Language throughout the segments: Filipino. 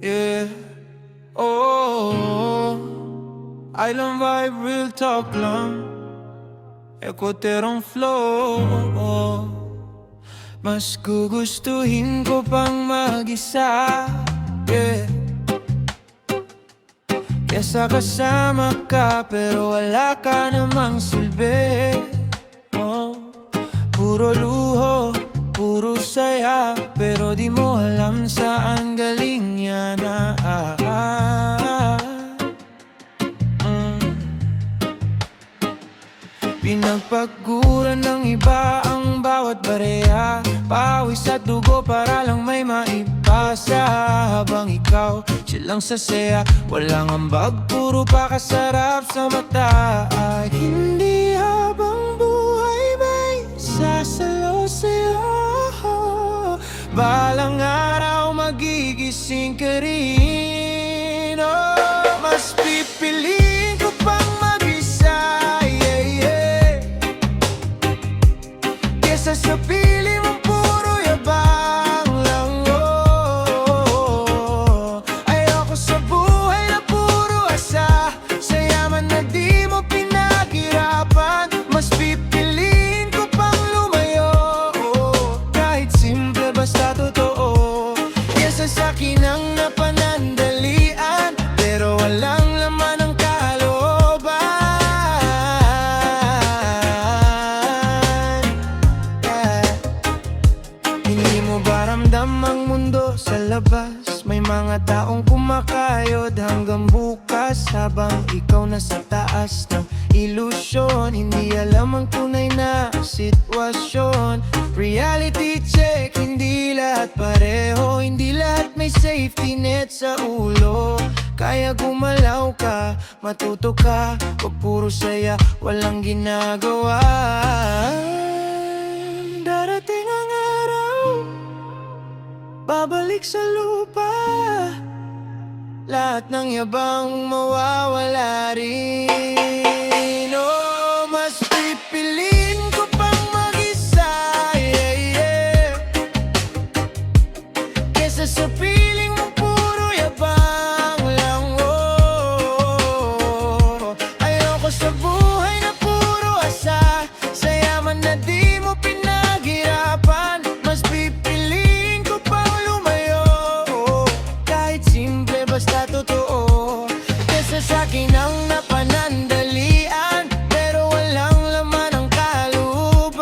Yeah. Oh, Island vibe, real talk lang. Ekoterong flow. Mas gugustuhin ko pang mag-isa. Yeah. Kesa kasama ka pero wala ka namang silbi. Puro luho, puro saya, pero di mo alam saan galing yan. Pinagpaguran ng iba ang bawat bareha, pawis at dugo para lang may maipasa. Habang ikaw, chill lang sa saya, walang ambag, puro pakasarap sa mata. Ay hindi habang buhay may sasalo sa'yo. Balang araw magigising ka rin. Oh, mas pipiliin ko pang mag-isa, yeah, yeah. Kesa sa pili mong puro yabang lang, oh. Ayoko sa buhay na puro asa, sa yaman na di mo pinaghirapan. Mas pipiliin ko pang lumayo, oh. Kahit simple basta totoo. Kesa sa'kin ang napanandalian, pero walang laman ang kalooban. Yeah. Hindi mo ba ramdam ang mundo sa labas? May mga taong kumakayod hanggang bukas, habang ikaw nasa taas ng ilusyon. Hindi alam ang tunay na sitwasyon. Reality check, hindi lahat pareho, hindi lahat may safety net sa ulo. Kaya gumalaw ka, matuto ka, wag puro saya, walang ginagawa. Darating ang araw, babalik sa lupa, lahat ng yabang mawawala rin. Oh, mas pipiliin ko pang mag-isa, yeah, yeah. Kesa sa piling mo puro yabang lang, oh. Ayoko sa buhay na puro asa, sa yaman na di mo pinaghirapan. Mas pipiliin ko pang lumayo, oh. Kahit simple basta totoo. Kesa sa'kin ang napanandalian, pero walang laman ang kalooban.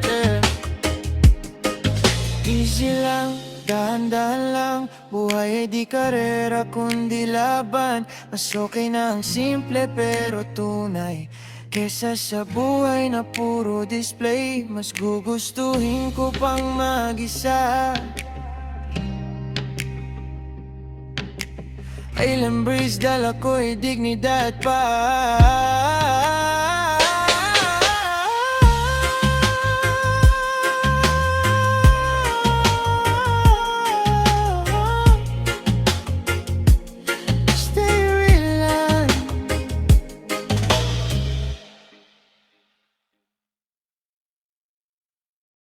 Yeah. Easy lang, dahan-dahan lang, buhay ay di karera kundi laban. Mas okay na ang simple pero tunay, kesa sa buhay na puro display. Mas gugustuhin ko pang mag-isa. Island breeze, dala ko'y dignidad pa.